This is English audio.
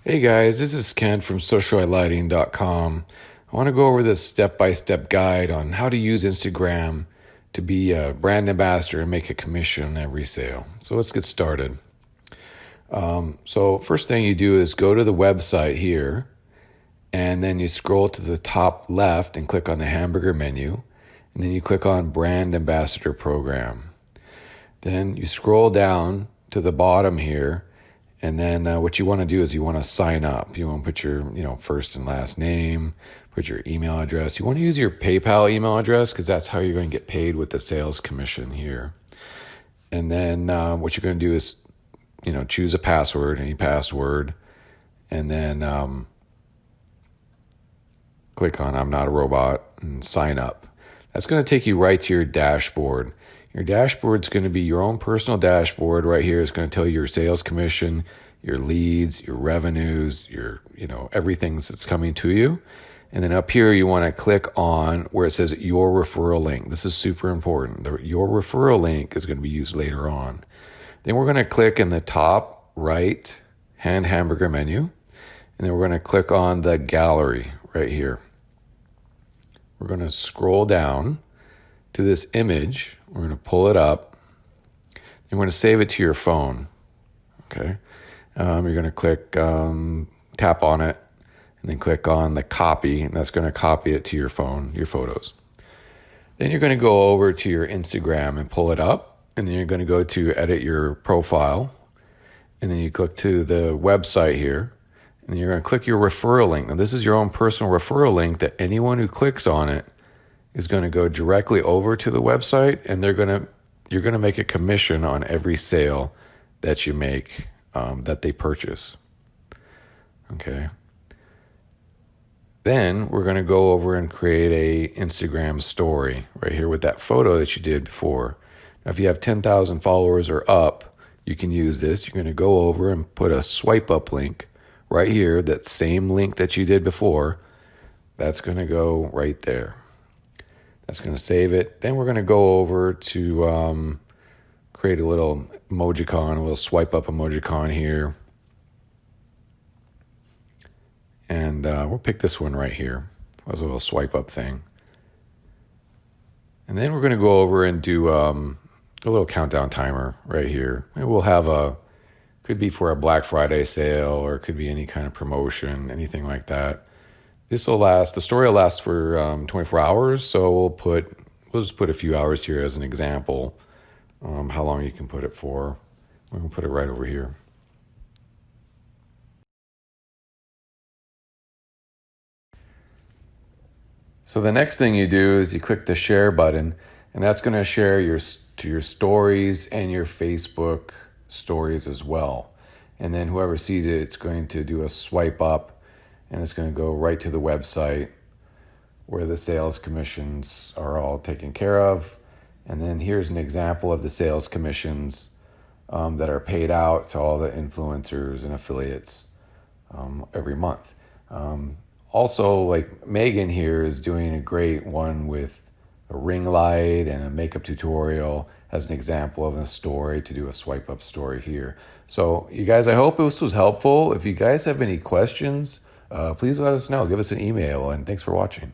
Hey guys, this is Ken from Socialiting.com. I want to go over this step-by-step guide on how to use Instagram to be a brand ambassador and make a commission on every sale. So let's get started. So first thing you do is go to the website here, and then you scroll to the top left and click on the hamburger menu, and then you click on Brand Ambassador Program. Then you scroll down to the bottom here. And then what you want to do is you want to sign up. You want to put your first and last name, put your email address. You want to use your PayPal email address because that's how you're going to get paid with the sales commission here. And then what you're going to do is choose a password, any password, and then click on I'm not a robot and sign up. That's going to take you right to your dashboard. Your dashboard is going to be your own personal dashboard right here. It's going to tell you your sales commission, your leads, your revenues, your everything that's coming to you. And then up here, you want to click on where it says your referral link. This is super important. Your referral link is going to be used later on. Then we're going to click in the top right hand hamburger menu. And then we're going to click on the gallery right here. We're going to scroll down to this image. We're going to pull it up. You're going to save it to your phone. Okay. You're going to click, tap on it, and then click on the copy, and that's going to copy it to your phone, your photos. Then you're going to go over to your Instagram and pull it up, and then you're going to go to edit your profile, and then you click to the website here, and then you're going to click your referral link. Now, this is your own personal referral link that anyone who clicks on it is going to go directly over to the website, and you're going to make a commission on every sale that you make, that they purchase. Okay. Then we're going to go over and create a Instagram story right here with that photo that you did before. Now, if you have 10,000 followers or up, you can use this. You're going to go over and put a swipe up link right here, that same link that you did before. That's going to go right there. That's going to save it. Then we're going to go over to create a little emojicon, a little swipe up emojicon here. And we'll pick this one right here. That's a little swipe up thing. And then we're going to go over and do a little countdown timer right here. And we'll have could be for a Black Friday sale, or it could be any kind of promotion, anything like that. The story will last for 24 hours, so we'll just put a few hours here as an example, how long you can put it for. We're going to put it right over here. So the next thing you do is you click the share button, and that's going to share to your stories and your Facebook stories as well. And then whoever sees it, it's going to do a swipe up, and it's going to go right to the website where the sales commissions are all taken care of. And then here's an example of the sales commissions that are paid out to all the influencers and affiliates every month. Also, like Megan here is doing a great one with a ring light and a makeup tutorial as an example of a story to do a swipe up story here. So you guys, I hope this was helpful. If you guys have any questions, please let us know. Give us an email, and thanks for watching.